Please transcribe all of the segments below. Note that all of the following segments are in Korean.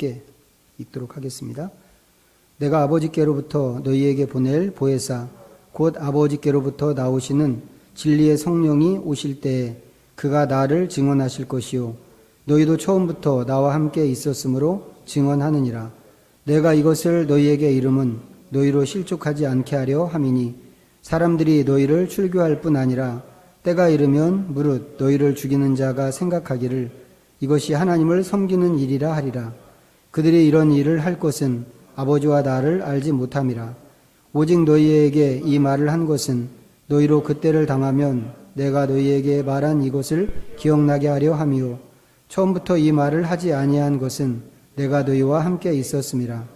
함께 읽도록 하겠습니다. 내가 아버지께로부터 너희에게 보낼 보혜사 곧 아버지께로부터 나오시는 진리의 성령이 오실 때에 그가 나를 증언하실 것이요 너희도 처음부터 나와 함께 있었으므로 증언하느니라. 내가 이것을 너희에게 이름은 너희로 실족하지 않게 하려 함이니 사람들이 너희를 출교할 뿐 아니라 때가 이르면 무릇 너희를 죽이는 자가 생각하기를 이것이 하나님을 섬기는 일이라 하리라. 그들이 이런 일을 할 것은 아버지와 나를 알지 못함이라. 오직 너희에게 이 말을 한 것은 너희로 그때를 당하면 내가 너희에게 말한 이것을 기억나게 하려 함이요 처음부터 이 말을 하지 아니한 것은 내가 너희와 함께 있었음이라.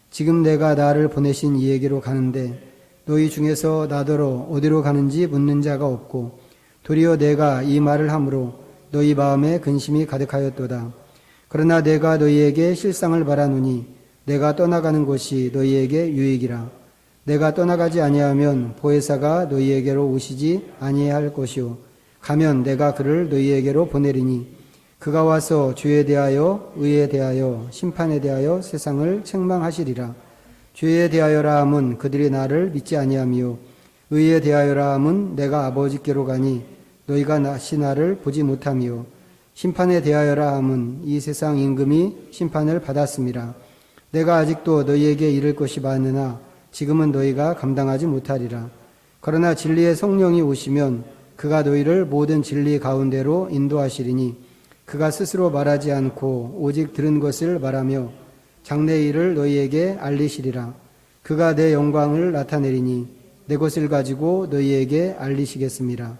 지금 내가 나를 보내신 이에게로 가는데 너희 중에서 나더러 어디로 가는지 묻는 자가 없고 도리어 내가 이 말을 함으로 너희 마음에 근심이 가득하였도다. 그러나 내가 너희에게 실상을 말하노니 내가 떠나가는 것이 너희에게 유익이라. 내가 떠나가지 아니하면 보혜사가 너희에게로 오시지 아니할 것이요 가면 내가 그를 너희에게로 보내리니 그가 와서 죄에 대하여 의에 대하여 심판에 대하여 세상을 책망하시리라. 죄에 대하여라 함은 그들이 나를 믿지 아니하며 의에 대하여라 함은 내가 아버지께로 가니 너희가 다시 나를 보지 못하며 심판에 대하여라 함은 이 세상 임금이 심판을 받았음이라. 내가 아직도 너희에게 이를 것이 많으나 지금은 너희가 감당하지 못하리라. 그러나 진리의 성령이 오시면 그가 너희를 모든 진리 가운데로 인도하시리니 그가 스스로 말하지 않고 오직 들은 것을 말하며 장래 일을 너희에게 알리시리라. 그가 내 영광을 나타내리니 내 것을 가지고 너희에게 알리시겠습니다.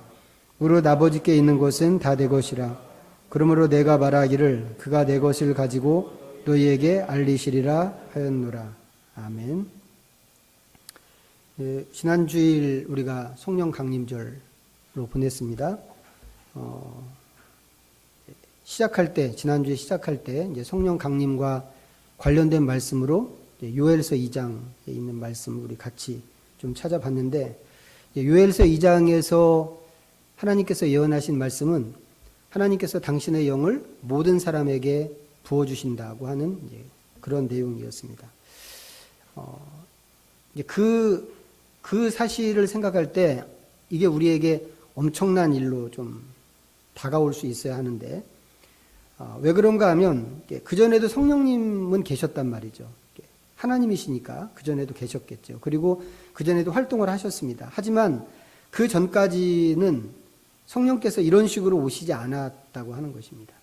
무릇 아버지께 있는 것은 다 내 것이라. 그러므로 내가 말하기를 그가 내 것을 가지고 너희에게 알리시리라 하였노라. 아멘. 지난 주일 우리가 성령 강림절로 보냈습니다. 지난주에 시작할 때 이제 성령 강림과 관련된 말씀으로 요엘서 2장에 있는 말씀을 우리 같이 좀 찾아봤는데, 요엘서 2장에서 하나님께서 예언하신 말씀은 하나님께서 당신의 영을 모든 사람에게 부어주신다고 하는 그런 내용이었습니다. 그 사실을 생각할 때 이게 우리에게 엄청난 일로 좀 다가올 수 있어야 하는데, 왜 그런가 하면 그전에도 성령님은 계셨단 말이죠. 하나님이시니까 그전에도 계셨겠죠. 그리고 그전에도 활동을 하셨습니다. 하지만 그 전까지는 성령께서 이런 식으로 오시지 않았다고 하는 것입니다.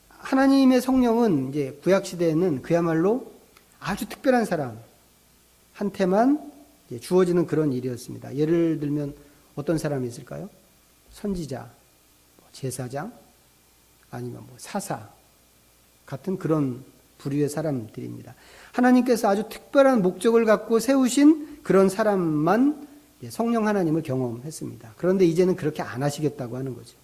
하나님의 성령은 이제 구약시대에는 그야말로 아주 특별한 사람한테만 주어지는 그런 일이었습니다. 예를 들면 어떤 사람이 있을까요? 선지자, 제사장, 아니면 사사 같은 그런 부류의 사람들입니다. 하나님께서 아주 특별한 목적을 갖고 세우신 그런 사람만 성령 하나님을 경험했습니다. 그런데 이제는 그렇게 안 하시겠다고 하는 거죠.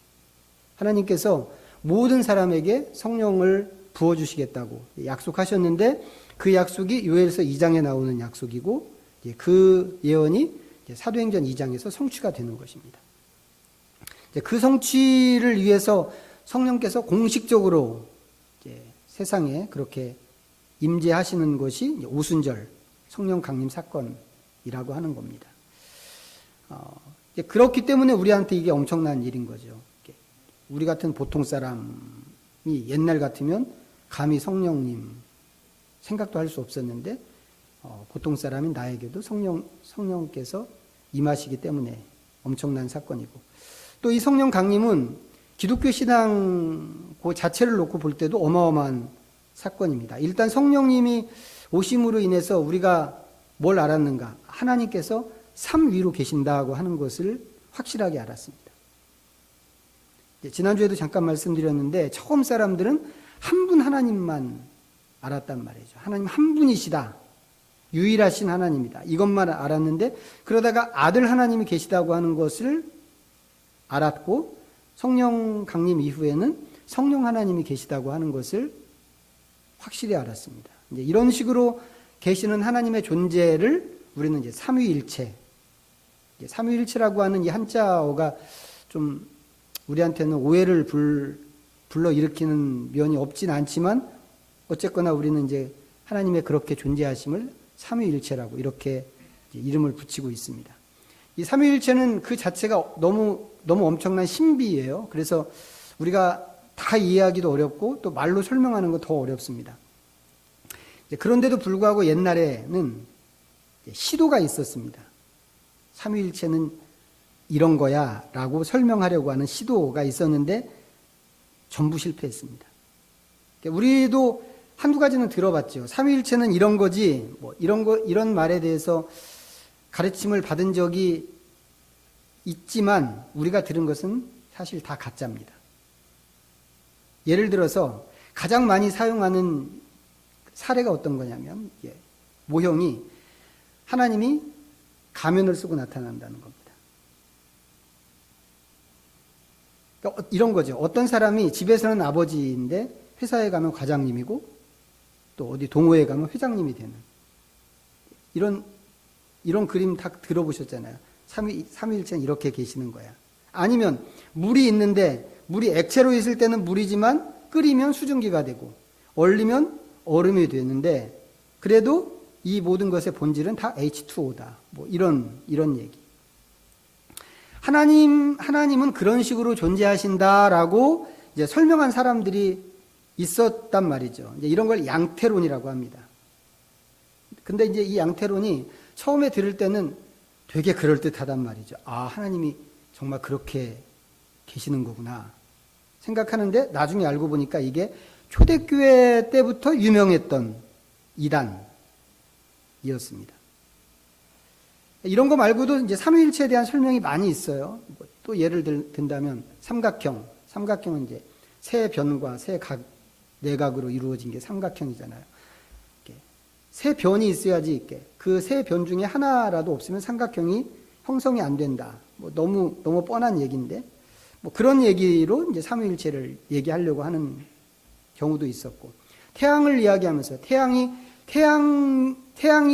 하나님께서 모든 사람에게 성령을 부어주시겠다고 약속하셨는데 그 약속이 요엘서 2장에 나오는 약속이고 그 예언이 사도행전 2장에서 성취가 되는 것입니다. 그 성취를 위해서 성령께서 공식적으로 세상에 그렇게 임재하시는 것이 오순절 성령 강림 사건이라고 하는 겁니다. 그렇기 때문에 우리한테 이게 엄청난 일인 거죠. 우리 같은 보통 사람이 옛날 같으면 감히 성령님 생각도 할 수 없었는데 보통 사람인 나에게도 성령께서 임하시기 때문에 엄청난 사건이고, 또 이 성령 강림은 기독교 신앙 그 자체를 놓고 볼 때도 어마어마한 사건입니다. 일단 성령님이 오심으로 인해서 우리가 뭘 알았는가? 하나님께서 삶 위로 계신다고 하는 것을 확실하게 알았습니다. 지난주에도 잠깐 말씀드렸는데 처음 사람들은 한 분 하나님만 알았단 말이죠. 하나님 한 분이시다. 유일하신 하나님이다. 이것만 알았는데 그러다가 아들 하나님이 계시다고 하는 것을 알았고, 성령 강림 이후에는 성령 하나님이 계시다고 하는 것을 확실히 알았습니다. 이제 이런 식으로 계시는 하나님의 존재를 우리는 이제 삼위일체, 삼위일체라고 하는 이 한자어가 좀 우리한테는 오해를 불러일으키는 면이 없진 않지만 어쨌거나 우리는 이제 하나님의 그렇게 존재하심을 삼위일체라고 이렇게 이름을 붙이고 있습니다. 이 삼위일체는 그 자체가 너무 엄청난 신비예요. 그래서 우리가 다 이해하기도 어렵고 또 말로 설명하는 거 더 어렵습니다. 그런데도 불구하고 옛날에는 시도가 있었습니다. 삼위일체는 이런 거야 라고 설명하려고 하는 시도가 있었는데 전부 실패했습니다. 우리도 한두 가지는 들어봤죠. 삼위일체는 이런 거지, 뭐 이런 말에 대해서 가르침을 받은 적이 있지만 우리가 들은 것은 사실 다 가짜입니다. 예를 들어서 가장 많이 사용하는 사례가 어떤 거냐면 모형이 하나님이 가면을 쓰고 나타난다는 겁니다. 그러니까 이런 거죠. 어떤 사람이 집에서는 아버지인데 회사에 가면 과장님이고 또 어디 동호회에 가면 회장님이 되는 이런 그림 다 들어보셨잖아요. 삼위일체는 이렇게 계시는 거야. 아니면 물이 있는데 물이 액체로 있을 때는 물이지만 끓이면 수증기가 되고 얼리면 얼음이 되는데 그래도 이 모든 것의 본질은 다 H2O다. 뭐 이런 얘기. 하나님은 그런 식으로 존재하신다라고 이제 설명한 사람들이 있었단 말이죠. 이제 이런 걸 양태론이라고 합니다. 근데 이제 이 양태론이 처음에 들을 때는 되게 그럴듯하단 말이죠. 아, 하나님이 정말 그렇게 계시는 거구나 생각하는데 나중에 알고 보니까 이게 초대교회 때부터 유명했던 이단이었습니다. 이런 거 말고도 이제 삼위일체에 대한 설명이 많이 있어요. 또 예를 든다면 삼각형은 이제 세 변과 세 내각으로 이루어진 게 삼각형이잖아요. 세 변이 있어야지 그 세 변 중에 하나라도 없으면 삼각형이 형성이 안 된다. 뭐 너무 뻔한 얘기인데 뭐 그런 얘기로 이제 삼위일체를 얘기하려고 하는 경우도 있었고 태양을 이야기하면서 태양이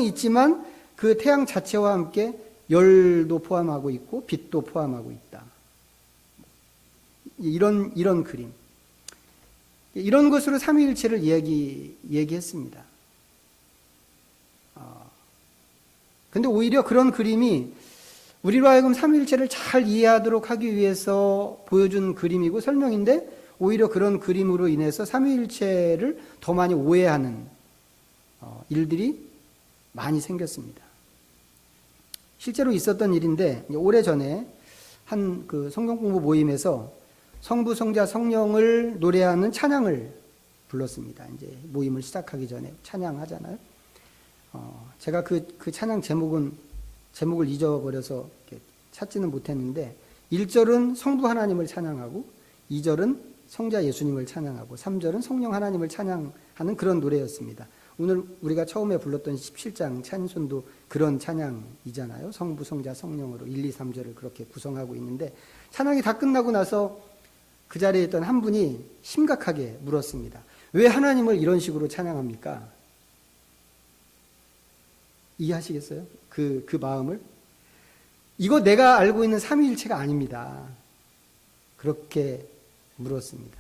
있지만 그 태양 자체와 함께 열도 포함하고 있고 빛도 포함하고 있다. 이런 그림. 이런 것으로 삼위일체를 얘기했습니다. 근데 오히려 그런 그림이 우리로 하여금 삼위일체를 잘 이해하도록 하기 위해서 보여준 그림이고 설명인데 오히려 그런 그림으로 인해서 삼위일체를 더 많이 오해하는 일들이 많이 생겼습니다. 실제로 있었던 일인데 오래전에 한 그 성경 공부 모임에서 성부, 성자, 성령을 노래하는 찬양을 불렀습니다. 이제 모임을 시작하기 전에 찬양하잖아요. 제가 그 찬양 제목을 잊어버려서 찾지는 못했는데 1절은 성부 하나님을 찬양하고 2절은 성자 예수님을 찬양하고 3절은 성령 하나님을 찬양하는 그런 노래였습니다. 오늘 우리가 처음에 불렀던 17장 찬송도 그런 찬양이잖아요. 성부, 성자, 성령으로 1, 2, 3절을 그렇게 구성하고 있는데 찬양이 다 끝나고 나서 그 자리에 있던 한 분이 심각하게 물었습니다. 왜 하나님을 이런 식으로 찬양합니까? 이해하시겠어요? 그 마음을? 이거 내가 알고 있는 삼위일체가 아닙니다. 그렇게 물었습니다.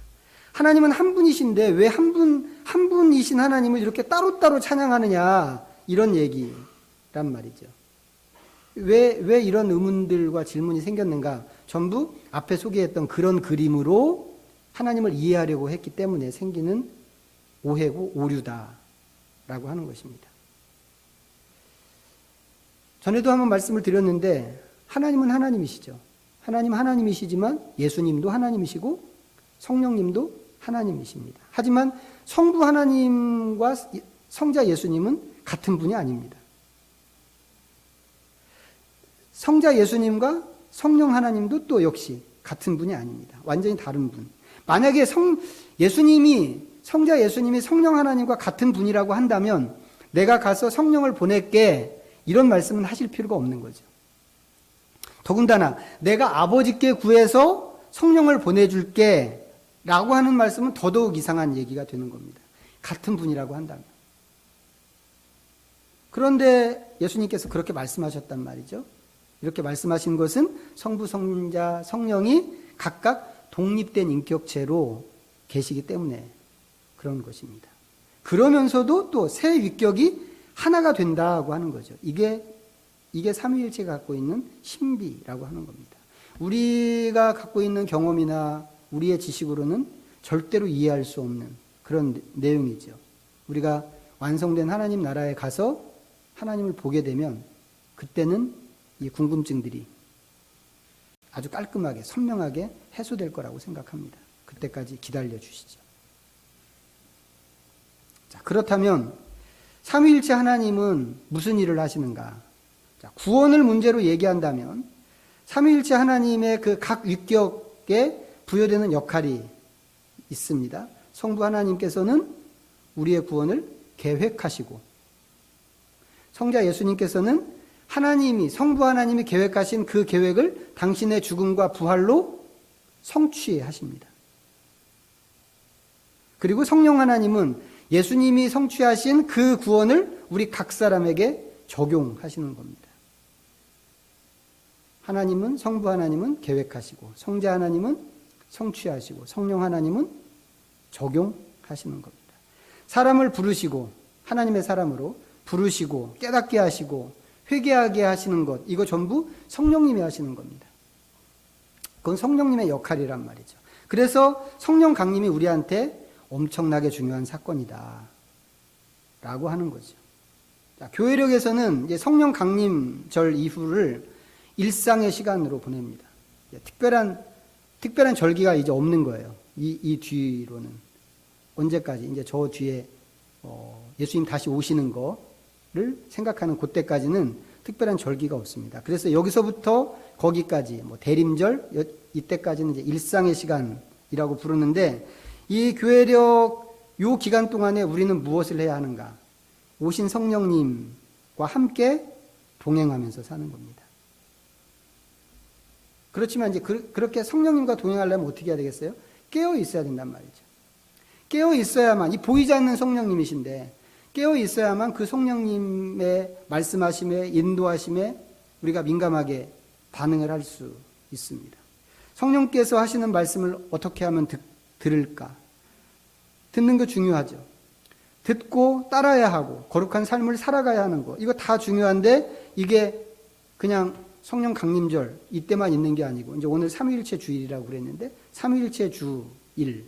하나님은 한 분이신데 왜 한 분이신 하나님을 이렇게 따로따로 찬양하느냐 이런 얘기란 말이죠. 왜 이런 의문들과 질문이 생겼는가? 전부 앞에 소개했던 그런 그림으로 하나님을 이해하려고 했기 때문에 생기는 오해고 오류다라고 하는 것입니다. 전에도 한번 말씀을 드렸는데 하나님은 하나님이시죠. 하나님이시지만 예수님도 하나님이시고 성령님도 하나님이십니다. 하지만 성부 하나님과 성자 예수님은 같은 분이 아닙니다. 성자 예수님과 성령 하나님도 또 역시 같은 분이 아닙니다. 완전히 다른 분. 만약에 성자 예수님이 성령 하나님과 같은 분이라고 한다면 내가 가서 성령을 보낼게 이런 말씀은 하실 필요가 없는 거죠. 더군다나 내가 아버지께 구해서 성령을 보내줄게 라고 하는 말씀은 더더욱 이상한 얘기가 되는 겁니다. 같은 분이라고 한다면. 그런데 예수님께서 그렇게 말씀하셨단 말이죠. 이렇게 말씀하신 것은 성부, 성자, 성령이 각각 독립된 인격체로 계시기 때문에 그런 것입니다. 그러면서도 또 새 위격이 하나가 된다고 하는 거죠. 이게 삼위일체가 갖고 있는 신비라고 하는 겁니다. 우리가 갖고 있는 경험이나 우리의 지식으로는 절대로 이해할 수 없는 그런 내용이죠. 우리가 완성된 하나님 나라에 가서 하나님을 보게 되면 그때는 이 궁금증들이 아주 깔끔하게 선명하게 해소될 거라고 생각합니다. 그때까지 기다려 주시죠. 자, 그렇다면 삼위일체 하나님은 무슨 일을 하시는가? 자, 구원을 문제로 얘기한다면 삼위일체 하나님의 그 각 위격에 부여되는 역할이 있습니다. 성부 하나님께서는 우리의 구원을 계획하시고 성자 예수님께서는 성부 하나님이 계획하신 그 계획을 당신의 죽음과 부활로 성취하십니다. 그리고 성령 하나님은 예수님이 성취하신 그 구원을 우리 각 사람에게 적용하시는 겁니다. 성부 하나님은 계획하시고 성자 하나님은 성취하시고 성령 하나님은 적용하시는 겁니다. 사람을 부르시고 하나님의 사람으로 부르시고 깨닫게 하시고 회개하게 하시는 것, 이거 전부 성령님이 하시는 겁니다. 그건 성령님의 역할이란 말이죠. 그래서 성령 강림이 우리한테 엄청나게 중요한 사건이다 라고 하는 거죠. 자, 교회력에서는 이제 성령 강림절 이후를 일상의 시간으로 보냅니다. 특별한 절기가 이제 없는 거예요. 이 뒤로는. 언제까지? 이제 저 뒤에 예수님 다시 오시는 거를 생각하는 그때까지는 특별한 절기가 없습니다. 그래서 여기서부터 거기까지 대림절 이때까지는 이제 일상의 시간이라고 부르는데 이 교회력 요 기간 동안에 우리는 무엇을 해야 하는가? 오신 성령님과 함께 동행하면서 사는 겁니다. 그렇지만 이제 그렇게 성령님과 동행하려면 어떻게 해야 되겠어요? 깨어 있어야 된단 말이죠. 깨어 있어야만, 이 보이지 않는 성령님이신데 깨어 있어야만 그 성령님의 말씀하심에 인도하심에 우리가 민감하게 반응을 할 수 있습니다. 성령께서 하시는 말씀을 어떻게 하면 들을까? 듣는 거 중요하죠. 듣고 따라야 하고 거룩한 삶을 살아가야 하는 거, 이거 다 중요한데 이게 그냥 성령 강림절 이때만 있는 게 아니고, 이제 오늘 삼위일체 주일이라고 그랬는데 삼위일체 주일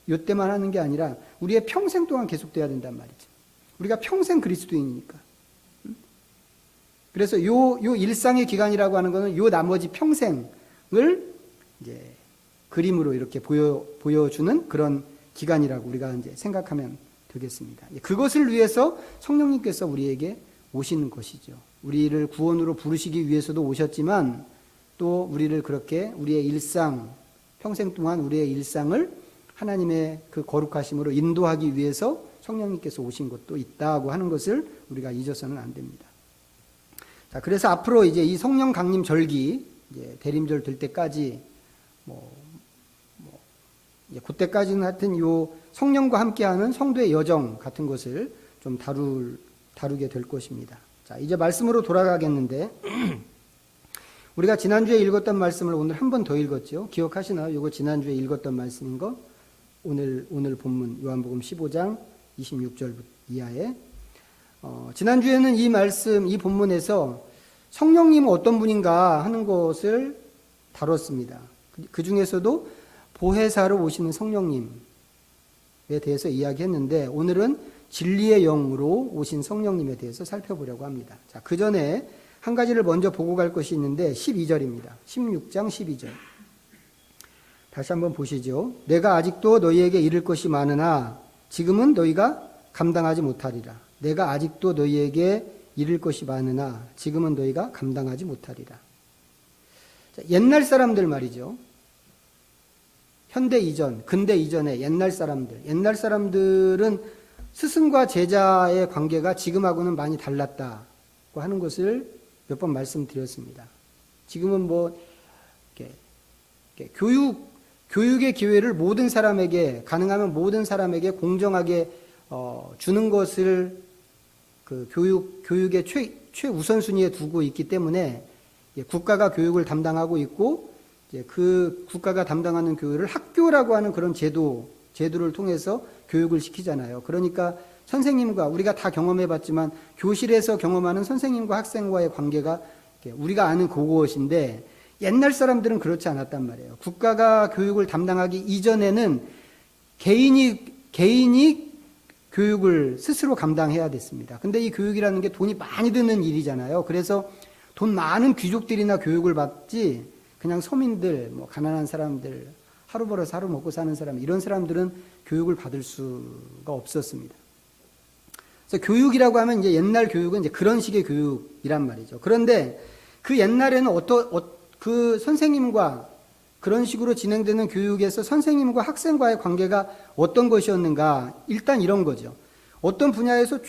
이때만 하는 게 아니라 우리의 평생 동안 계속돼야 된단 말이죠. 우리가 평생 그리스도인이니까. 그래서 요 일상의 기간이라고 하는 거는 요 나머지 평생을 이제 그림으로 이렇게 보여주는 그런 기간이라고 우리가 이제 생각하면 되겠습니다. 그것을 위해서 성령님께서 우리에게 오시는 것이죠. 우리를 구원으로 부르시기 위해서도 오셨지만 또 우리를 그렇게 우리의 일상, 평생 동안 우리의 일상을 하나님의 그 거룩하심으로 인도하기 위해서 성령님께서 오신 것도 있다고 하는 것을 우리가 잊어서는 안 됩니다. 자, 그래서 앞으로 이제 이 성령 강림 절기, 이제 대림절 될 때까지 이제 그때까지는 하여튼 요 성령과 함께하는 성도의 여정 같은 것을 좀 다루게 될 것입니다. 자, 이제 말씀으로 돌아가겠는데 우리가 지난주에 읽었던 말씀을 오늘 한 번 더 읽었죠. 기억하시나요? 이거 지난주에 읽었던 말씀인 거. 오늘 본문 요한복음 15장 26절 이하에 지난주에는 이 말씀, 이 본문에서 성령님은 어떤 분인가 하는 것을 다뤘습니다. 그 중에서도 보혜사로 오시는 성령님에 대해서 이야기했는데 오늘은 진리의 영으로 오신 성령님에 대해서 살펴보려고 합니다. 자, 그 전에 한 가지를 먼저 보고 갈 것이 있는데 12절입니다. 16장 12절. 다시 한번 보시죠. 내가 아직도 너희에게 이를 것이 많으나 지금은 너희가 감당하지 못하리라. 내가 아직도 너희에게 이를 것이 많으나 지금은 너희가 감당하지 못하리라. 자, 옛날 사람들 말이죠. 현대 이전, 근대 이전의 옛날 사람들은 스승과 제자의 관계가 지금하고는 많이 달랐다고 하는 것을 몇 번 말씀드렸습니다. 지금은 이렇게 교육의 기회를 모든 사람에게, 가능하면 모든 사람에게 공정하게 주는 것을 그 교육의 최우선순위에 두고 있기 때문에 국가가 교육을 담당하고 있고, 이제 그 국가가 담당하는 교육을 학교라고 하는 그런 제도 제도를 통해서 교육을 시키잖아요. 그러니까 선생님과 우리가 다 경험해봤지만 교실에서 경험하는 선생님과 학생과의 관계가 우리가 아는 그것인데 옛날 사람들은 그렇지 않았단 말이에요. 국가가 교육을 담당하기 이전에는 개인이 교육을 스스로 감당해야 됐습니다. 근데 이 교육이라는 게 돈이 많이 드는 일이잖아요. 그래서 돈 많은 귀족들이나 교육을 받지 그냥 서민들, 뭐 가난한 사람들, 하루 벌어서 하루 먹고 사는 사람, 이런 사람들은 교육을 받을 수가 없었습니다. 그래서 교육이라고 하면 이제 옛날 교육은 이제 그런 식의 교육이란 말이죠. 그런데 그 옛날에는 그 선생님과 그런 식으로 진행되는 교육에서 선생님과 학생과의 관계가 어떤 것이었는가? 일단 이런 거죠. 어떤 분야에서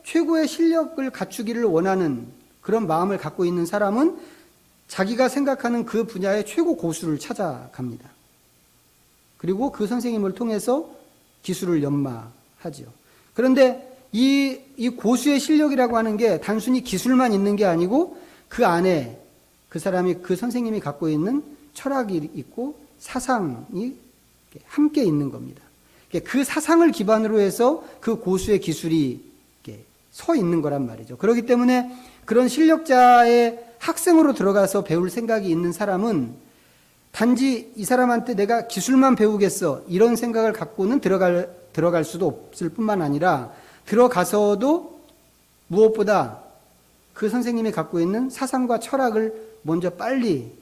최고의 실력을 갖추기를 원하는 그런 마음을 갖고 있는 사람은 자기가 생각하는 그 분야의 최고 고수를 찾아갑니다. 그리고 그 선생님을 통해서 기술을 연마하죠. 그런데 이 고수의 실력이라고 하는 게 단순히 기술만 있는 게 아니고 그 안에 그 사람이, 그 선생님이 갖고 있는 철학이 있고 사상이 함께 있는 겁니다. 그 사상을 기반으로 해서 그 고수의 기술이 서 있는 거란 말이죠. 그렇기 때문에 그런 실력자의 학생으로 들어가서 배울 생각이 있는 사람은 단지 이 사람한테 내가 기술만 배우겠어 이런 생각을 갖고는 들어갈 수도 없을 뿐만 아니라 들어가서도 무엇보다 그 선생님이 갖고 있는 사상과 철학을 먼저 빨리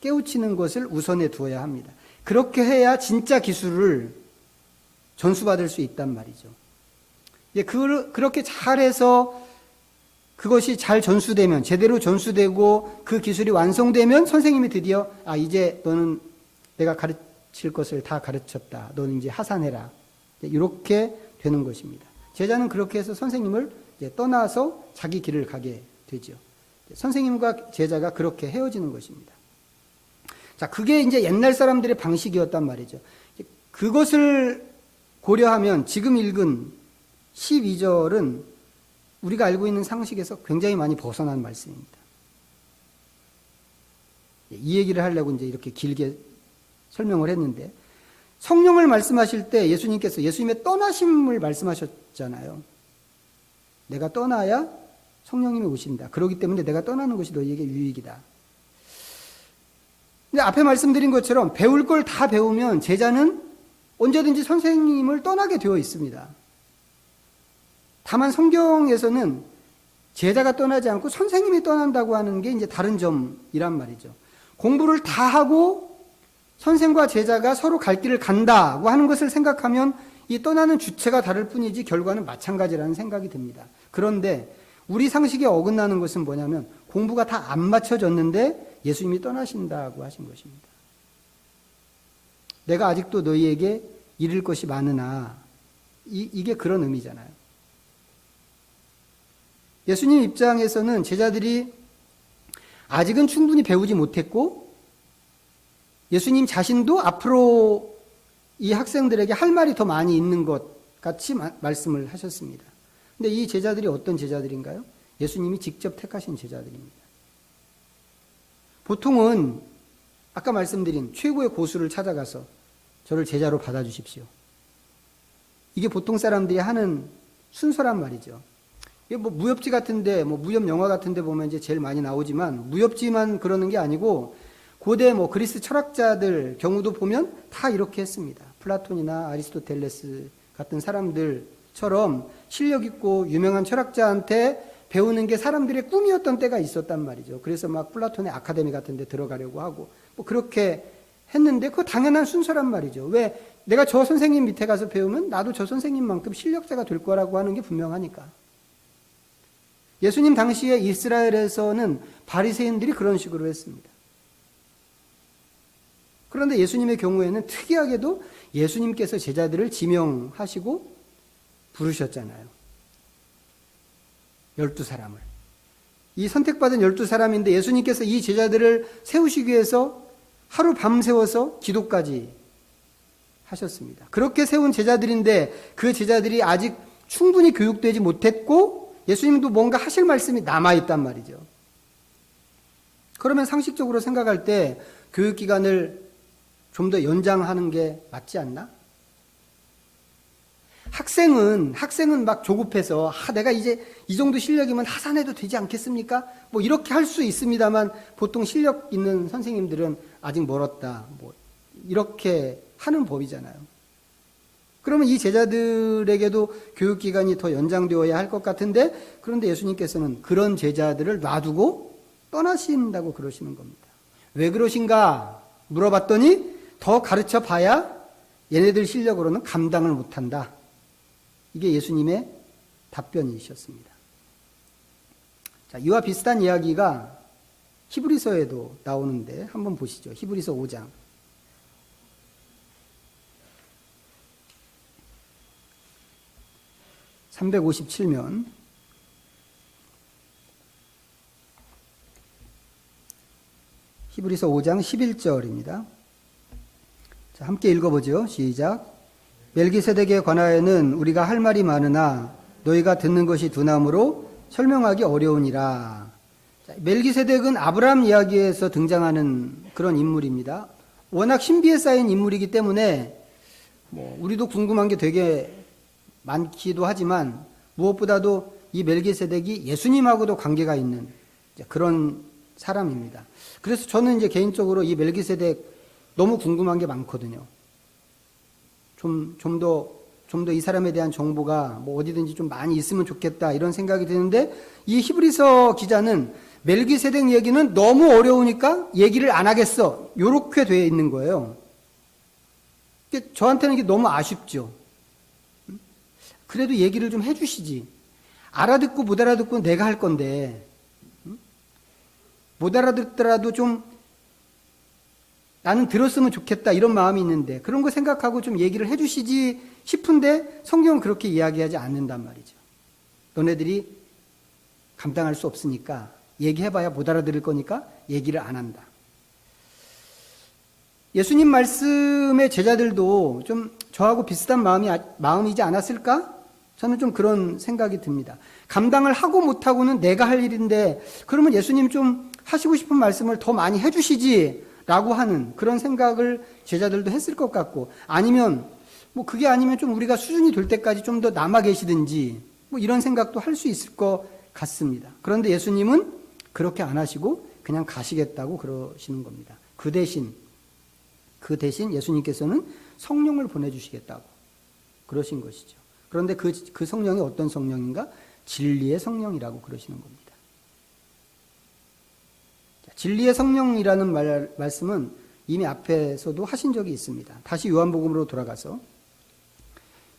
깨우치는 것을 우선에 두어야 합니다. 그렇게 해야 진짜 기술을 전수받을 수 있단 말이죠. 그렇게 잘해서 그것이 잘 전수되면, 제대로 전수되고 그 기술이 완성되면 선생님이 드디어 이제 너는 내가 가르칠 것을 다 가르쳤다. 너는 이제 하산해라. 이렇게 되는 것입니다. 제자는 그렇게 해서 선생님을 이제 떠나서 자기 길을 가게 되죠. 선생님과 제자가 그렇게 헤어지는 것입니다. 자, 그게 이제 옛날 사람들의 방식이었단 말이죠. 그것을 고려하면 지금 읽은 12절은 우리가 알고 있는 상식에서 굉장히 많이 벗어난 말씀입니다. 이 얘기를 하려고 이제 이렇게 길게 설명을 했는데, 성령을 말씀하실 때 예수님께서 예수님의 떠나심을 말씀하셨잖아요. 내가 떠나야 성령님이 오신다. 그렇기 때문에 내가 떠나는 것이 너희에게 유익이다. 근데 앞에 말씀드린 것처럼 배울 걸 다 배우면 제자는 언제든지 선생님을 떠나게 되어 있습니다. 다만 성경에서는 제자가 떠나지 않고 선생님이 떠난다고 하는 게 이제 다른 점이란 말이죠. 공부를 다 하고 선생과 제자가 서로 갈 길을 간다고 하는 것을 생각하면 이 떠나는 주체가 다를 뿐이지 결과는 마찬가지라는 생각이 듭니다. 그런데 우리 상식에 어긋나는 것은 뭐냐면 공부가 다 안 맞춰졌는데 예수님이 떠나신다고 하신 것입니다. 내가 아직도 너희에게 이를 것이 많으나 이게 그런 의미잖아요. 예수님 입장에서는 제자들이 아직은 충분히 배우지 못했고 예수님 자신도 앞으로 이 학생들에게 할 말이 더 많이 있는 것 같이 말씀을 하셨습니다. 근데 이 제자들이 어떤 제자들인가요? 예수님이 직접 택하신 제자들입니다. 보통은 아까 말씀드린 최고의 고수를 찾아가서 저를 제자로 받아주십시오. 이게 보통 사람들이 하는 순서란 말이죠. 이게 뭐 무협지 같은데, 뭐 무협 영화 같은데 보면 이제 제일 많이 나오지만 무협지만 그러는 게 아니고 고대 뭐 그리스 철학자들 경우도 보면 다 이렇게 했습니다. 플라톤이나 아리스토텔레스 같은 사람들처럼 실력 있고 유명한 철학자한테 배우는 게 사람들의 꿈이었던 때가 있었단 말이죠. 그래서 막 플라톤의 아카데미 같은 데 들어가려고 하고 뭐 그렇게 했는데 그거 당연한 순서란 말이죠. 왜? 내가 저 선생님 밑에 가서 배우면 나도 저 선생님만큼 실력자가 될 거라고 하는 게 분명하니까. 예수님 당시에 이스라엘에서는 바리새인들이 그런 식으로 했습니다. 그런데 예수님의 경우에는 특이하게도 예수님께서 제자들을 지명하시고 부르셨잖아요. 12사람을. 이 선택받은 12사람인데 예수님께서 이 제자들을 세우시기 위해서 하루 밤새워서 기도까지 하셨습니다. 그렇게 세운 제자들인데 그 제자들이 아직 충분히 교육되지 못했고 예수님도 뭔가 하실 말씀이 남아있단 말이죠. 그러면 상식적으로 생각할 때 교육기간을 좀 더 연장하는 게 맞지 않나? 학생은 막 조급해서 내가 이제 이 정도 실력이면 하산해도 되지 않겠습니까? 뭐 이렇게 할 수 있습니다만 보통 실력 있는 선생님들은 아직 멀었다. 뭐 이렇게 하는 법이잖아요. 그러면 이 제자들에게도 교육기간이 더 연장되어야 할 것 같은데, 그런데 예수님께서는 그런 제자들을 놔두고 떠나신다고 그러시는 겁니다. 왜 그러신가 물어봤더니 더 가르쳐 봐야 얘네들 실력으로는 감당을 못한다. 이게 예수님의 답변이셨습니다. 자, 이와 비슷한 이야기가 히브리서에도 나오는데 한번 보시죠. 히브리서 5장. 357면 히브리서 5장 11절입니다. 자, 함께 읽어보죠. 시작. 멜기세덱에 관하여는 우리가 할 말이 많으나 너희가 듣는 것이 두나무로 설명하기 어려우니라. 자, 멜기세덱은 아브라함 이야기에서 등장하는 그런 인물입니다. 워낙 신비에 쌓인 인물이기 때문에 우리도 궁금한 게 되게 많기도 하지만 무엇보다도 이 멜기세덱이 예수님하고도 관계가 있는 그런 사람입니다. 그래서 저는 이제 개인적으로 이 멜기세덱 너무 궁금한 게 많거든요. 좀 더 이 사람에 대한 정보가 어디든지 좀 많이 있으면 좋겠다 이런 생각이 드는데, 이 히브리서 기자는 멜기세덱 얘기는 너무 어려우니까 얘기를 안 하겠어. 요렇게 되어 있는 거예요. 저한테는 이게 너무 아쉽죠. 그래도 얘기를 좀 해주시지. 알아듣고 못 알아듣고 내가 할 건데, 못 알아듣더라도 좀 나는 들었으면 좋겠다 이런 마음이 있는데 그런 거 생각하고 좀 얘기를 해주시지 싶은데 성경은 그렇게 이야기하지 않는단 말이죠. 너네들이 감당할 수 없으니까 얘기해봐야 못 알아들을 거니까 얘기를 안 한다. 예수님 말씀의 제자들도 좀 저하고 비슷한 마음이지 않았을까? 저는 좀 그런 생각이 듭니다. 감당을 하고 못하고는 내가 할 일인데 그러면 예수님 좀 하시고 싶은 말씀을 더 많이 해주시지 라고 하는 그런 생각을 제자들도 했을 것 같고, 아니면 그게 아니면 좀 우리가 수준이 될 때까지 좀 더 남아 계시든지 이런 생각도 할 수 있을 것 같습니다. 그런데 예수님은 그렇게 안 하시고 그냥 가시겠다고 그러시는 겁니다. 그 대신 예수님께서는 성령을 보내주시겠다고 그러신 것이죠. 그런데 그 성령이 어떤 성령인가? 진리의 성령이라고 그러시는 겁니다. 진리의 성령이라는 말씀은 이미 앞에서도 하신 적이 있습니다. 다시 요한복음으로 돌아가서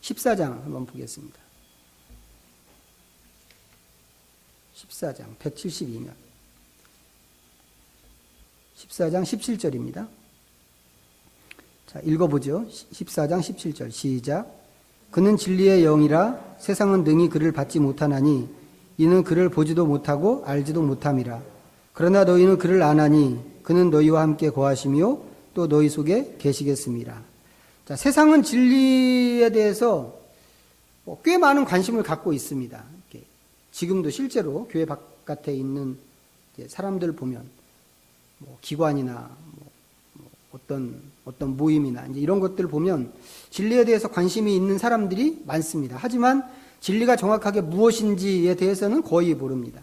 14장 한번 보겠습니다. 14장 172면 14장 17절입니다. 자, 읽어보죠. 14장 17절 시작. 그는 진리의 영이라 세상은 능히 그를 받지 못하나니 이는 그를 보지도 못하고 알지도 못함이라. 그러나 너희는 그를 아나니 그는 너희와 함께 거하시며 또 너희 속에 계시겠습니다. 자, 세상은 진리에 대해서 꽤 많은 관심을 갖고 있습니다. 지금도 실제로 교회 바깥에 있는 사람들 보면 기관이나 어떤 모임이나 이런 것들 보면 진리에 대해서 관심이 있는 사람들이 많습니다. 하지만 진리가 정확하게 무엇인지에 대해서는 거의 모릅니다.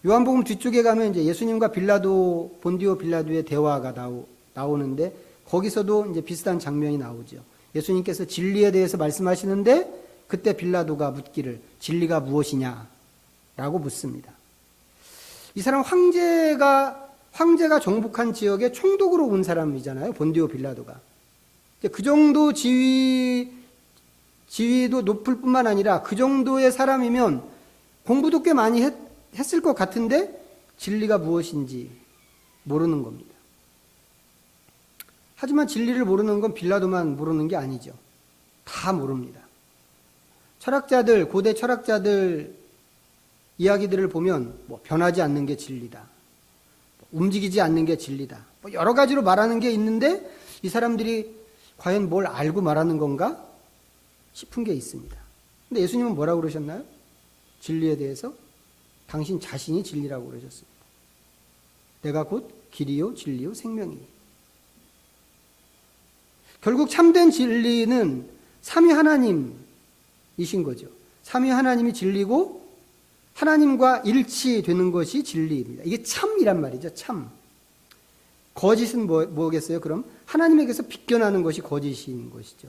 요한복음 뒤쪽에 가면 이제 예수님과 본디오 빌라도의 대화가 나오는데 거기서도 이제 비슷한 장면이 나오죠. 예수님께서 진리에 대해서 말씀하시는데 그때 빌라도가 묻기를 진리가 무엇이냐라고 묻습니다. 이 사람 황제가 정복한 지역에 총독으로 온 사람이잖아요. 본디오 빌라도가. 그 정도 지위도 높을 뿐만 아니라 그 정도의 사람이면 공부도 꽤 많이 했을 것 같은데 진리가 무엇인지 모르는 겁니다. 하지만 진리를 모르는 건 빌라도만 모르는 게 아니죠. 다 모릅니다. 고대 철학자들 이야기들을 보면 변하지 않는 게 진리다. 움직이지 않는 게 진리다. 여러 가지로 말하는 게 있는데 이 사람들이 과연 뭘 알고 말하는 건가 싶은 게 있습니다. 근데 예수님은 뭐라고 그러셨나요? 진리에 대해서 당신 자신이 진리라고 그러셨습니다. 내가 곧 길이요 진리요 생명이니. 결국 참된 진리는 삼위 하나님, 진리이신 거죠. 삼위 하나님이 진리고 하나님과 일치되는 것이 진리입니다. 이게 참이란 말이죠. 참. 거짓은 뭐겠어요? 그럼 하나님에게서 비껴나는 것이 거짓인 것이죠.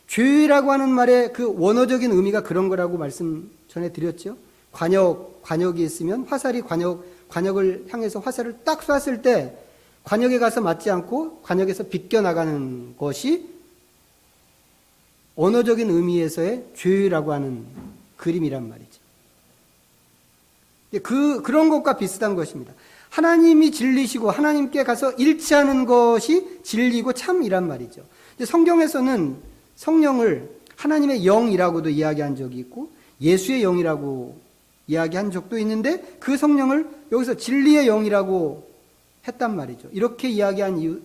죄라고 하는 말의 그 원어적인 의미가 그런 거라고 말씀 전에 드렸죠. 관역이 있으면 화살이 관역을 향해서 화살을 딱 쐈을 때 관역에 가서 맞지 않고 관역에서 비껴나가는 것이 언어적인 의미에서의 죄라고 하는 그림이란 말이죠. 그런 것과 비슷한 것입니다. 하나님이 진리시고 하나님께 가서 일치하는 것이 진리고 참이란 말이죠. 성경에서는 성령을 하나님의 영이라고도 이야기한 적이 있고 예수의 영이라고 이야기한 적도 있는데 그 성령을 여기서 진리의 영이라고 했단 말이죠. 이렇게 이야기한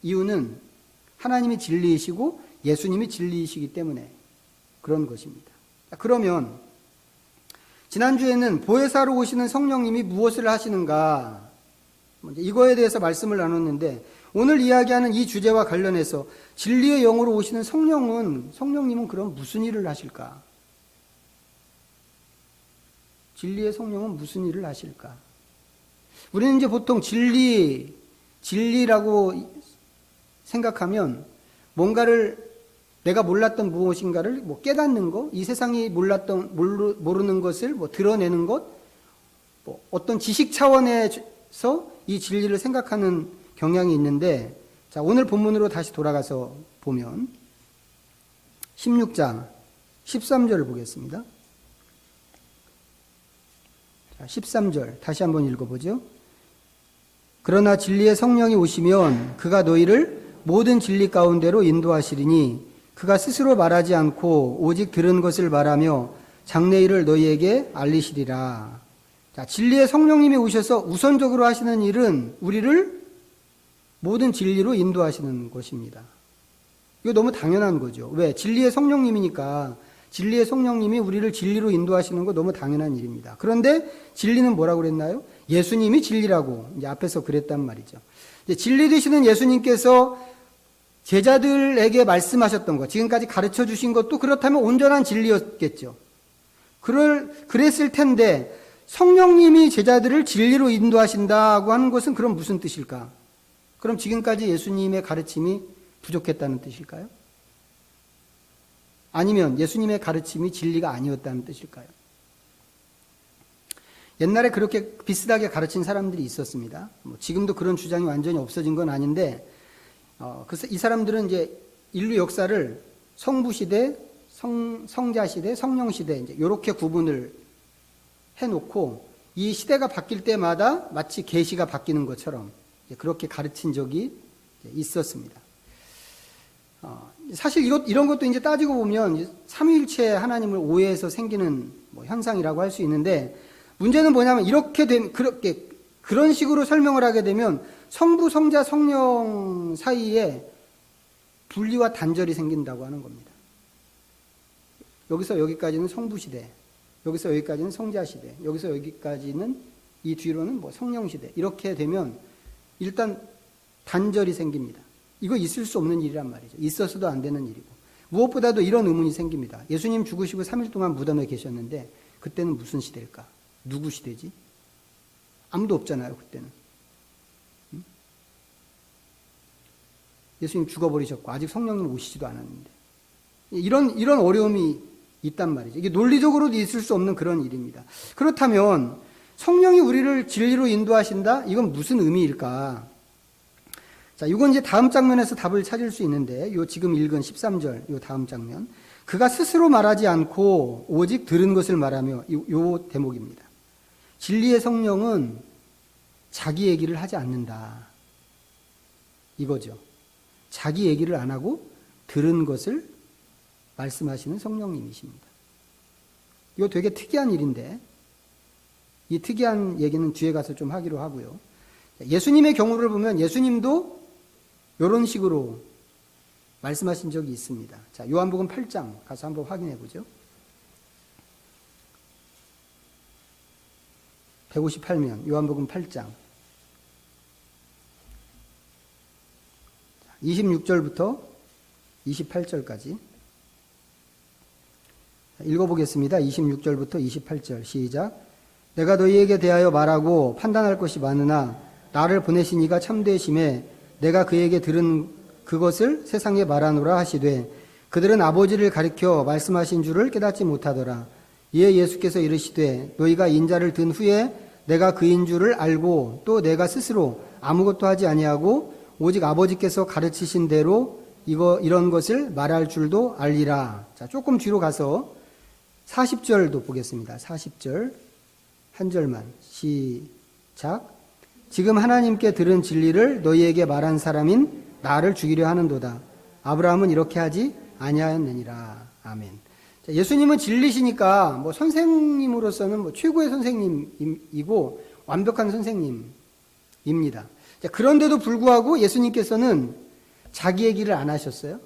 이유는 하나님이 진리이시고 예수님이 진리이시기 때문에 그런 것입니다. 그러면 지난주에는 보혜사로 오시는 성령님이 무엇을 하시는가 이거에 대해서 말씀을 나눴는데 오늘 이야기하는 이 주제와 관련해서 진리의 영으로 오시는 성령님은 그럼 무슨 일을 하실까? 진리의 성령은 무슨 일을 하실까? 우리는 이제 보통 진리라고 생각하면 뭔가를 내가 몰랐던 무엇인가를 깨닫는 것, 이 세상이 모르는 것을 드러내는 것, 어떤 지식 차원에서 이 진리를 생각하는 경향이 있는데, 자, 오늘 본문으로 다시 돌아가서 보면 16장 13절을 보겠습니다. 자, 13절 다시 한번 읽어보죠. 그러나 진리의 성령이 오시면 그가 너희를 모든 진리 가운데로 인도하시리니 그가 스스로 말하지 않고 오직 들은 것을 말하며 장래일을 너희에게 알리시리라. 자, 진리의 성령님이 오셔서 우선적으로 하시는 일은 우리를 모든 진리로 인도하시는 것입니다. 이거 너무 당연한 거죠. 왜? 진리의 성령님이니까 진리의 성령님이 우리를 진리로 인도하시는 거 너무 당연한 일입니다. 그런데 진리는 뭐라고 그랬나요? 예수님이 진리라고 이제 앞에서 그랬단 말이죠. 이제 진리 되시는 예수님께서 제자들에게 말씀하셨던 것, 지금까지 가르쳐 주신 것도 그렇다면 온전한 진리였겠죠. 그랬을 텐데 성령님이 제자들을 진리로 인도하신다고 하는 것은 그럼 무슨 뜻일까? 그럼 지금까지 예수님의 가르침이 부족했다는 뜻일까요? 아니면 예수님의 가르침이 진리가 아니었다는 뜻일까요? 옛날에 그렇게 비슷하게 가르친 사람들이 있었습니다. 지금도 그런 주장이 완전히 없어진 건 아닌데, 그래서 이 사람들은 이제 인류 역사를 성부 시대, 성자 시대, 성령 시대 이제 이렇게 구분을 해놓고 이 시대가 바뀔 때마다 마치 계시가 바뀌는 것처럼 그렇게 가르친 적이 있었습니다. 사실 이런 것도 이제 따지고 보면 삼위일체 하나님을 오해해서 생기는 현상이라고 할 수 있는데 문제는 뭐냐면 그런 식으로 설명을 하게 되면 성부, 성자, 성령 사이에 분리와 단절이 생긴다고 하는 겁니다. 여기서 여기까지는 성부 시대, 여기서 여기까지는 성자 시대, 여기서 여기까지는 이 뒤로는 성령 시대. 이렇게 되면 일단 단절이 생깁니다. 이거 있을 수 없는 일이란 말이죠. 있어서도 안 되는 일이고. 무엇보다도 이런 의문이 생깁니다. 예수님 죽으시고 3일 동안 무덤에 계셨는데 그때는 무슨 시대일까? 누구 시대지? 아무도 없잖아요, 그때는. 예수님 죽어버리셨고 아직 성령님 오시지도 않았는데. 이런 어려움이 있단 말이죠. 이게 논리적으로도 있을 수 없는 그런 일입니다. 그렇다면 성령이 우리를 진리로 인도하신다? 이건 무슨 의미일까? 자, 이건 이제 다음 장면에서 답을 찾을 수 있는데, 지금 읽은 13절, 요 다음 장면. 그가 스스로 말하지 않고 오직 들은 것을 말하며, 요 대목입니다. 진리의 성령은 자기 얘기를 하지 않는다. 이거죠. 자기 얘기를 안 하고 들은 것을 말씀하시는 성령님이십니다. 이거 되게 특이한 일인데, 이 특이한 얘기는 뒤에 가서 좀 하기로 하고요. 예수님의 경우를 보면 예수님도 이런 식으로 말씀하신 적이 있습니다. 자, 요한복음 8장 가서 한번 확인해 보죠. 158면 요한복음 8장 26절부터 28절까지 읽어보겠습니다. 26절부터 28절 시작. 내가 너희에게 대하여 말하고 판단할 것이 많으나 나를 보내신 이가 참되심에 내가 그에게 들은 그것을 세상에 말하노라 하시되 그들은 아버지를 가리켜 말씀하신 줄을 깨닫지 못하더라. 이에 예수께서 이르시되 너희가 인자를 든 후에 내가 그인 줄을 알고 또 내가 스스로 아무것도 하지 아니하고 오직 아버지께서 가르치신 대로 이런 것을 말할 줄도 알리라. 자, 조금 뒤로 가서 40절도 보겠습니다. 40절 한 절만 시작. 지금 하나님께 들은 진리를 너희에게 말한 사람인 나를 죽이려 하는도다. 아브라함은 이렇게 하지 아니하였느니라. 아멘. 자, 예수님은 진리시니까 뭐 선생님으로서는 뭐 최고의 선생님이고 완벽한 선생님입니다. 자, 그런데도 불구하고 예수님께서는 자기 얘기를 안 하셨어요.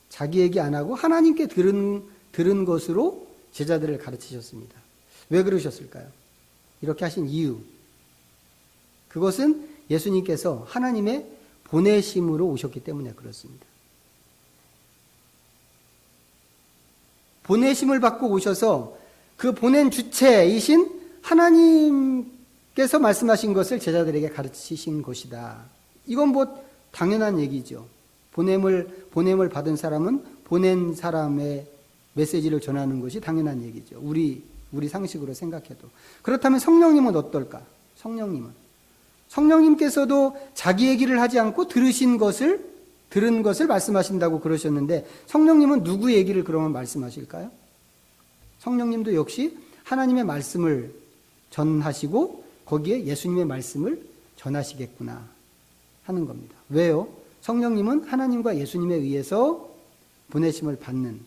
자기 얘기 안 하고 하나님께 들은 것으로 제자들을 가르치셨습니다. 왜 그러셨을까요? 이렇게 하신 이유. 그것은 예수님께서 하나님의 보내심으로 오셨기 때문에 그렇습니다. 보내심을 받고 오셔서 그 보낸 주체이신 하나님께서 말씀하신 것을 제자들에게 가르치신 것이다. 이건 뭐 당연한 얘기죠. 보냄을 받은 사람은 보낸 사람의 메시지를 전하는 것이 당연한 얘기죠. 우리 상식으로 생각해도. 그렇다면 성령님은 어떨까? 성령님께서도 자기 얘기를 하지 않고 들은 것을 말씀하신다고 그러셨는데 성령님은 누구 얘기를 그러면 말씀하실까요? 성령님도 역시 하나님의 말씀을 전하시고 거기에 예수님의 말씀을 전하시겠구나 하는 겁니다. 왜요? 성령님은 하나님과 예수님에 의해서 보내심을 받는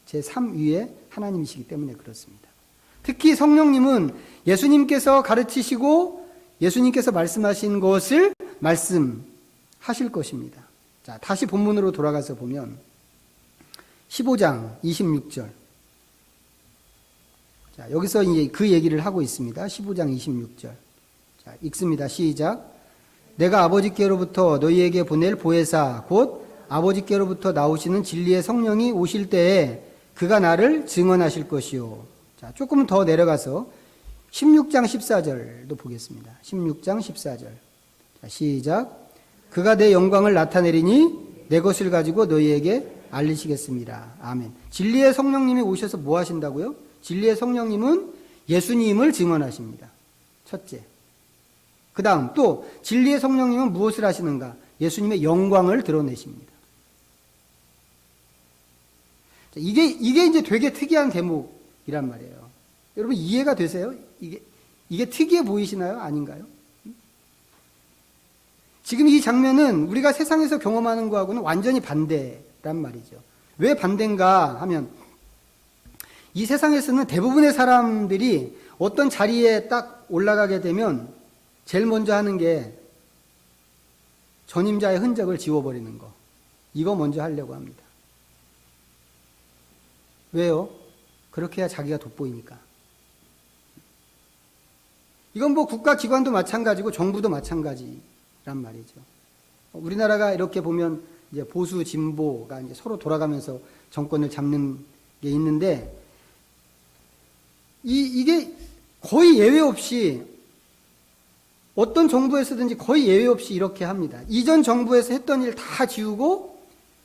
제3위의 하나님이시기 때문에 그렇습니다. 특히 성령님은 예수님께서 가르치시고 예수님께서 말씀하신 것을 말씀하실 것입니다. 자, 다시 본문으로 돌아가서 보면 15장 26절. 자, 여기서 이제 그 얘기를 하고 있습니다. 15장 26절. 자, 읽습니다. 시작. 내가 아버지께로부터 너희에게 보낼 보혜사 곧 아버지께로부터 나오시는 진리의 성령이 오실 때에 그가 나를 증언하실 것이요. 자, 조금 더 내려가서 16장 14절도 보겠습니다. 16장 14절. 자, 시작. 그가 내 영광을 나타내리니 내 것을 가지고 너희에게 알리시겠습니다. 아멘. 진리의 성령님이 오셔서 뭐 하신다고요? 진리의 성령님은 예수님을 증언하십니다. 첫째. 그 다음 또 진리의 성령님은 무엇을 하시는가? 예수님의 영광을 드러내십니다. 이게 이제 되게 특이한 대목이란 말이에요. 여러분 이해가 되세요? 이게 특이해 보이시나요? 아닌가요? 지금 이 장면은 우리가 세상에서 경험하는 거하고는 완전히 반대란 말이죠. 왜 반대인가 하면 이 세상에서는 대부분의 사람들이 어떤 자리에 딱 올라가게 되면 제일 먼저 하는 게 전임자의 흔적을 지워버리는 거. 이거 먼저 하려고 합니다. 왜요? 그렇게 해야 자기가 돋보이니까. 이건 뭐 국가기관도 마찬가지고 정부도 마찬가지란 말이죠. 우리나라가 이렇게 보면 이제 보수 진보가 이제 서로 돌아가면서 정권을 잡는 게 있는데 이게 거의 예외 없이 어떤 정부에서든지 거의 예외 없이 이렇게 합니다. 이전 정부에서 했던 일 다 지우고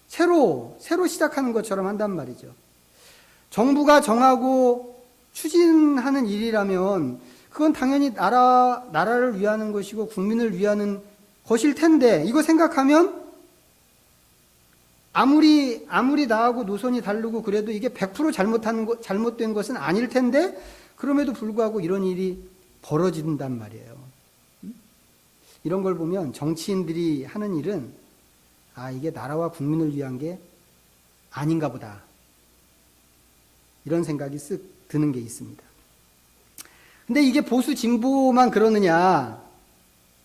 새로 시작하는 것처럼 한단 말이죠. 정부가 정하고 추진하는 일이라면 그건 당연히 나라를 위하는 것이고 국민을 위하는 것일 텐데 이거 생각하면 아무리 나하고 노선이 다르고 그래도 이게 100% 잘못된 것은 아닐 텐데 그럼에도 불구하고 이런 일이 벌어진단 말이에요. 이런 걸 보면 정치인들이 하는 일은 이게 나라와 국민을 위한 게 아닌가 보다. 이런 생각이 쓱 드는 게 있습니다. 근데 이게 보수 진보만 그러느냐?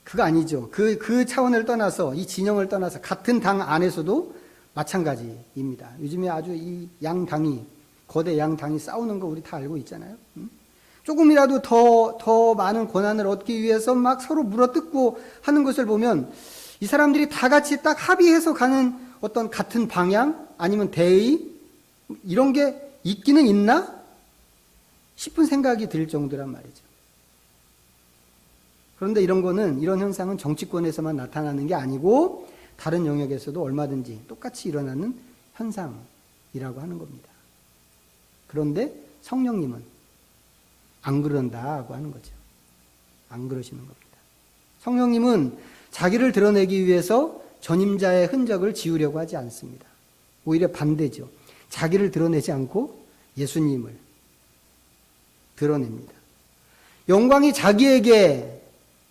그거 아니죠. 그 차원을 떠나서 이 진영을 떠나서 같은 당 안에서도 마찬가지입니다. 요즘에 아주 이 양당이 거대 양당이 싸우는 거 우리 다 알고 있잖아요. 조금이라도 더 많은 권한을 얻기 위해서 막 서로 물어뜯고 하는 것을 보면 이 사람들이 다 같이 딱 합의해서 가는 어떤 같은 방향 아니면 대의 이런 게 있기는 있나 싶은 생각이 들 정도란 말이죠. 그런데 이런 현상은 정치권에서만 나타나는 게 아니고 다른 영역에서도 얼마든지 똑같이 일어나는 현상이라고 하는 겁니다. 그런데 성령님은 안 그런다고 하는 거죠. 안 그러시는 겁니다. 성령님은 자기를 드러내기 위해서 전임자의 흔적을 지우려고 하지 않습니다. 오히려 반대죠. 자기를 드러내지 않고 예수님을 드러냅니다. 영광이 자기에게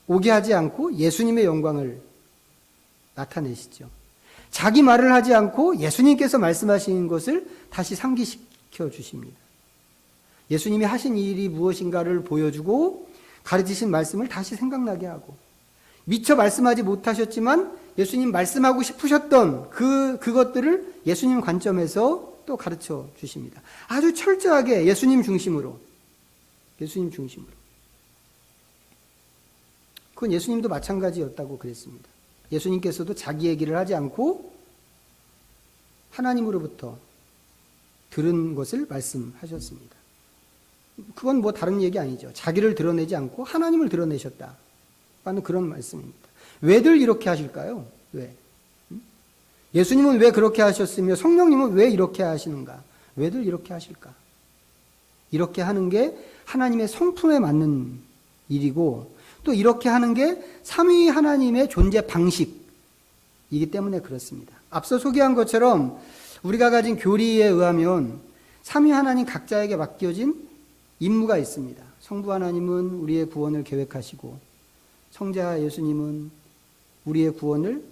오게 하지 않고 예수님의 영광을 나타내시죠. 자기 말을 하지 않고 예수님께서 말씀하신 것을 다시 상기시켜 주십니다. 예수님이 하신 일이 무엇인가를 보여주고 가르치신 말씀을 다시 생각나게 하고 미처 말씀하지 못하셨지만 예수님 말씀하고 싶으셨던 그것들을 예수님 관점에서 또 가르쳐 주십니다. 아주 철저하게 예수님 중심으로. 그건 예수님도 마찬가지였다고 그랬습니다. 예수님께서도 자기 얘기를 하지 않고 하나님으로부터 들은 것을 말씀하셨습니다. 그건 뭐 다른 얘기 아니죠. 자기를 드러내지 않고 하나님을 드러내셨다라는 그런 말씀입니다. 왜들 이렇게 하실까요? 왜? 예수님은 왜 그렇게 하셨으며 성령님은 왜 이렇게 하시는가? 왜들 이렇게 하실까? 이렇게 하는 게 하나님의 성품에 맞는 일이고 또 이렇게 하는 게 삼위 하나님의 존재 방식이기 때문에 그렇습니다. 앞서 소개한 것처럼 우리가 가진 교리에 의하면 삼위 하나님 각자에게 맡겨진 임무가 있습니다. 성부 하나님은 우리의 구원을 계획하시고 성자 예수님은 우리의 구원을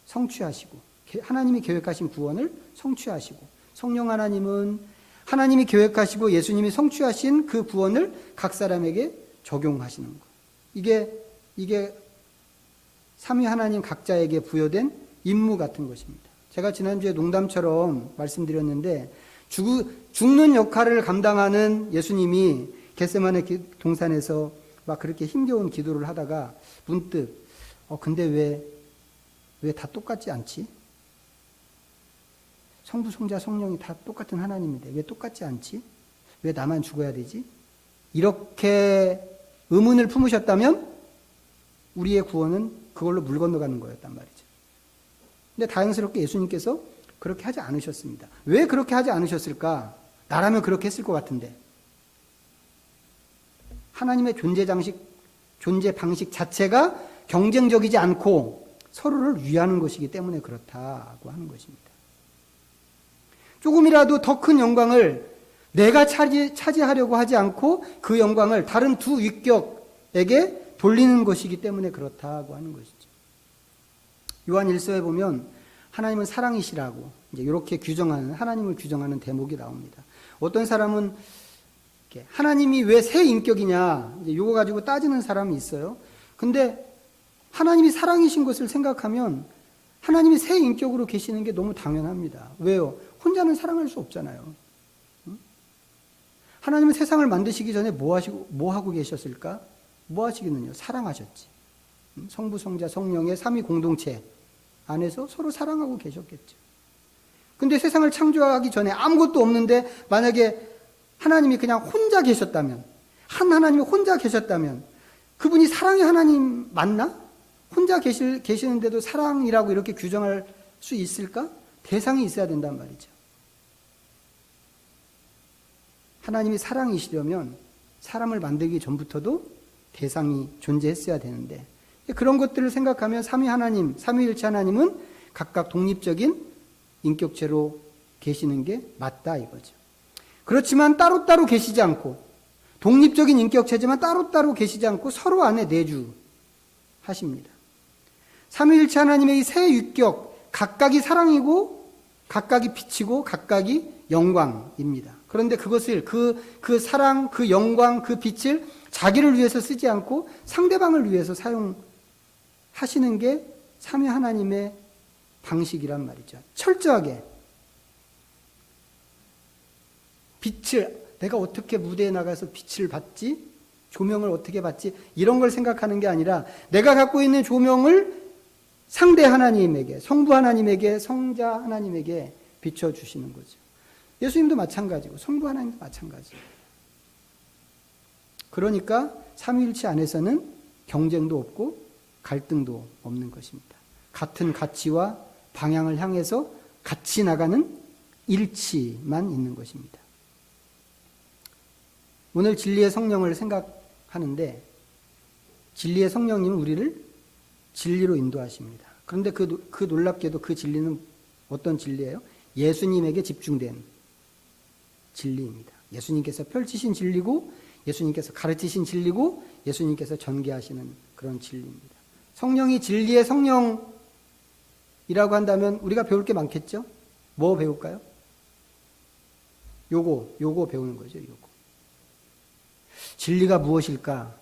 성취하시고 하나님이 계획하신 구원을 성취하시고 성령 하나님은 하나님이 계획하시고 예수님이 성취하신 그 구원을 각 사람에게 적용하시는 것. 이게 삼위 하나님 각자에게 부여된 임무 같은 것입니다. 제가 지난주에 농담처럼 말씀드렸는데 죽는 역할을 감당하는 예수님이 겟세마네 동산에서 막 그렇게 힘겨운 기도를 하다가 문득 근데 왜 다 똑같지 않지? 성부, 성자, 성령이 다 똑같은 하나님인데 왜 똑같지 않지? 왜 나만 죽어야 되지? 이렇게 의문을 품으셨다면 우리의 구원은 그걸로 물 건너가는 거였단 말이죠. 근데 다행스럽게 예수님께서 그렇게 하지 않으셨습니다. 왜 그렇게 하지 않으셨을까? 나라면 그렇게 했을 것 같은데. 하나님의 존재 방식 자체가 경쟁적이지 않고 서로를 위하는 것이기 때문에 그렇다고 하는 것입니다. 조금이라도 더 큰 영광을 내가 차지하려고 하지 않고 그 영광을 다른 두 위격에게 돌리는 것이기 때문에 그렇다고 하는 것이죠. 요한 1서에 보면 하나님은 사랑이시라고 이렇게 하나님을 규정하는 대목이 나옵니다. 어떤 사람은 하나님이 왜 새 인격이냐 이거 가지고 따지는 사람이 있어요. 근데 하나님이 사랑이신 것을 생각하면 하나님이 새 인격으로 계시는 게 너무 당연합니다. 왜요? 혼자는 사랑할 수 없잖아요. 하나님은 세상을 만드시기 전에 뭐 하고 계셨을까? 뭐 하시겠느냐? 사랑하셨지. 성부, 성자, 성령의 삼위 공동체 안에서 서로 사랑하고 계셨겠죠. 근데 세상을 창조하기 전에 아무것도 없는데 만약에 하나님이 그냥 혼자 계셨다면, 하나님이 혼자 계셨다면 그분이 사랑의 하나님 맞나? 혼자 계시는데도 사랑이라고 이렇게 규정할 수 있을까? 대상이 있어야 된단 말이죠. 하나님이 사랑이시려면 사람을 만들기 전부터도 대상이 존재했어야 되는데 그런 것들을 생각하면 삼위 하나님, 삼위일체 하나님은 각각 독립적인 인격체로 계시는 게 맞다 이거죠. 그렇지만 따로따로 계시지 않고 독립적인 인격체지만 따로따로 계시지 않고 서로 안에 내주하십니다. 삼위일체 하나님의 이 세 위격 각각이 사랑이고 각각이 빛이고 각각이 영광입니다. 그런데 그것을 그 사랑, 그 영광, 그 빛을 자기를 위해서 쓰지 않고 상대방을 위해서 사용하시는 게 삼위 하나님의 방식이란 말이죠. 철저하게 빛을 내가 어떻게 무대에 나가서 빛을 받지? 조명을 어떻게 받지? 이런 걸 생각하는 게 아니라 내가 갖고 있는 조명을 상대 하나님에게, 성부 하나님에게, 성자 하나님에게 비춰주시는 거죠. 예수님도 마찬가지고 성부 하나님도 마찬가지예요. 그러니까 삼위일체 안에서는 경쟁도 없고 갈등도 없는 것입니다. 같은 가치와 방향을 향해서 같이 나가는 일치만 있는 것입니다. 오늘 진리의 성령을 생각하는데 진리의 성령님은 우리를 진리로 인도하십니다. 그런데 그 놀랍게도 그 진리는 어떤 진리예요? 예수님에게 집중된 진리입니다. 예수님께서 펼치신 진리고 예수님께서 가르치신 진리고 예수님께서 전개하시는 그런 진리입니다. 성령이 진리의 성령이라고 한다면 우리가 배울 게 많겠죠? 뭐 배울까요? 요거 배우는 거죠. 요거. 진리가 무엇일까?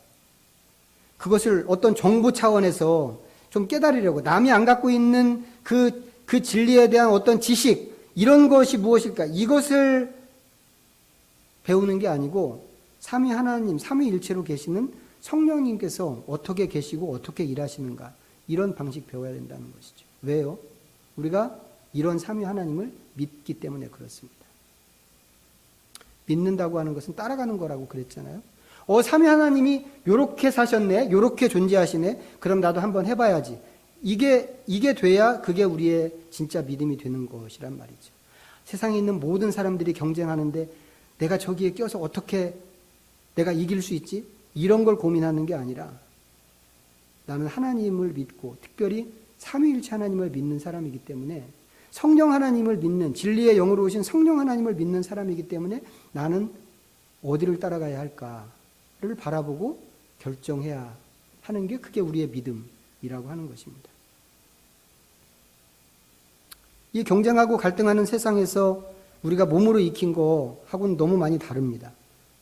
그것을 어떤 정보 차원에서 좀 깨달으려고 남이 안 갖고 있는 그 진리에 대한 어떤 지식 이런 것이 무엇일까? 이것을 배우는 게 아니고 삼위 하나님, 삼위일체로 계시는 성령님께서 어떻게 계시고 어떻게 일하시는가 이런 방식 배워야 된다는 것이죠. 왜요? 우리가 이런 삼위 하나님을 믿기 때문에 그렇습니다. 믿는다고 하는 것은 따라가는 거라고 그랬잖아요. 삼위 하나님이 요렇게 사셨네, 요렇게 존재하시네, 그럼 나도 한번 해봐야지. 이게 돼야 그게 우리의 진짜 믿음이 되는 것이란 말이죠. 세상에 있는 모든 사람들이 경쟁하는데 내가 저기에 껴서 어떻게 내가 이길 수 있지? 이런 걸 고민하는 게 아니라 나는 하나님을 믿고 특별히 삼위일체 하나님을 믿는 사람이기 때문에 성령 하나님을 믿는 진리의 영으로 오신 성령 하나님을 믿는 사람이기 때문에 나는 어디를 따라가야 할까를 바라보고 결정해야 하는 게 그게 우리의 믿음이라고 하는 것입니다. 이 경쟁하고 갈등하는 세상에서 우리가 몸으로 익힌 거하고는 너무 많이 다릅니다.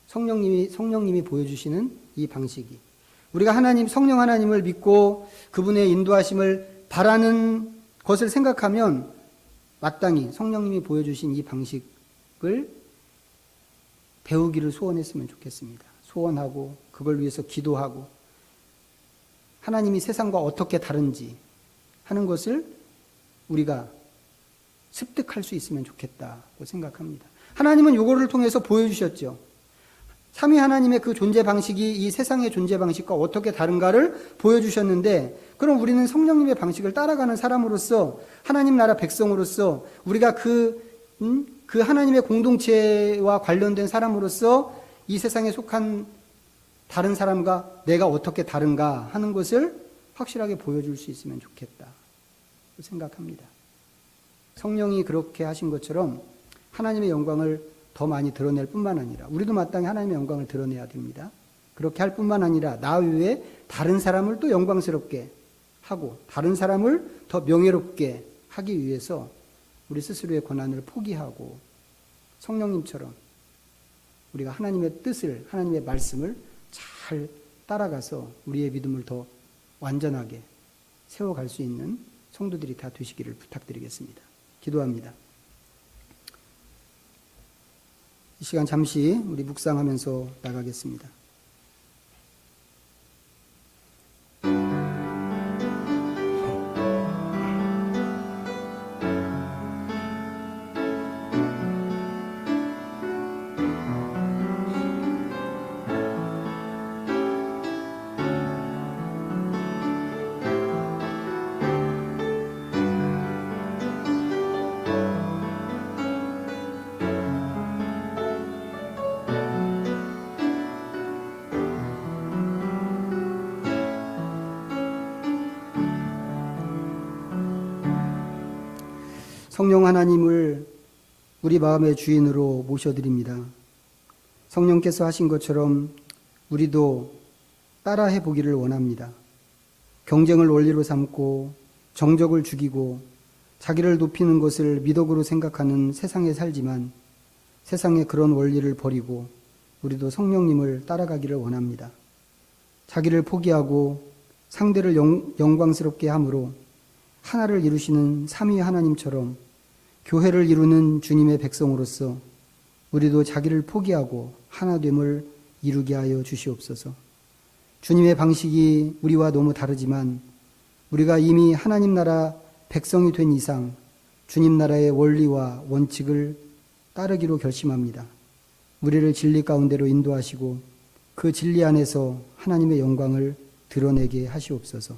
성령님이 보여주시는 이 방식이. 우리가 성령 하나님을 믿고 그분의 인도하심을 바라는 것을 생각하면 마땅히 성령님이 보여주신 이 방식을 배우기를 소원했으면 좋겠습니다. 소원하고 그걸 위해서 기도하고 하나님이 세상과 어떻게 다른지 하는 것을 우리가 습득할 수 있으면 좋겠다고 생각합니다. 하나님은 요거를 통해서 보여주셨죠. 삼위 하나님의 그 존재 방식이 이 세상의 존재 방식과 어떻게 다른가를 보여주셨는데 그럼 우리는 성령님의 방식을 따라가는 사람으로서 하나님 나라 백성으로서 우리가 그 하나님의 공동체와 관련된 사람으로서 이 세상에 속한 다른 사람과 내가 어떻게 다른가 하는 것을 확실하게 보여줄 수 있으면 좋겠다 생각합니다. 성령이 그렇게 하신 것처럼 하나님의 영광을 더 많이 드러낼 뿐만 아니라 우리도 마땅히 하나님의 영광을 드러내야 됩니다. 그렇게 할 뿐만 아니라 나 외에 다른 사람을 또 영광스럽게 하고 다른 사람을 더 명예롭게 하기 위해서 우리 스스로의 권한을 포기하고 성령님처럼 우리가 하나님의 뜻을 하나님의 말씀을 잘 따라가서 우리의 믿음을 더 완전하게 세워갈 수 있는 성도들이 다 되시기를 부탁드리겠습니다. 기도합니다. 이 시간 잠시 우리 묵상하면서 나가겠습니다. 성령 하나님을 우리 마음의 주인으로 모셔드립니다. 성령께서 하신 것처럼 우리도 따라해 보기를 원합니다. 경쟁을 원리로 삼고 정적을 죽이고 자기를 높이는 것을 미덕으로 생각하는 세상에 살지만 세상의 그런 원리를 버리고 우리도 성령님을 따라가기를 원합니다. 자기를 포기하고 상대를 영광스럽게 함으로 하나를 이루시는 삼위 하나님처럼 교회를 이루는 주님의 백성으로서 우리도 자기를 포기하고 하나됨을 이루게 하여 주시옵소서. 주님의 방식이 우리와 너무 다르지만 우리가 이미 하나님 나라 백성이 된 이상 주님 나라의 원리와 원칙을 따르기로 결심합니다. 우리를 진리 가운데로 인도하시고 그 진리 안에서 하나님의 영광을 드러내게 하시옵소서.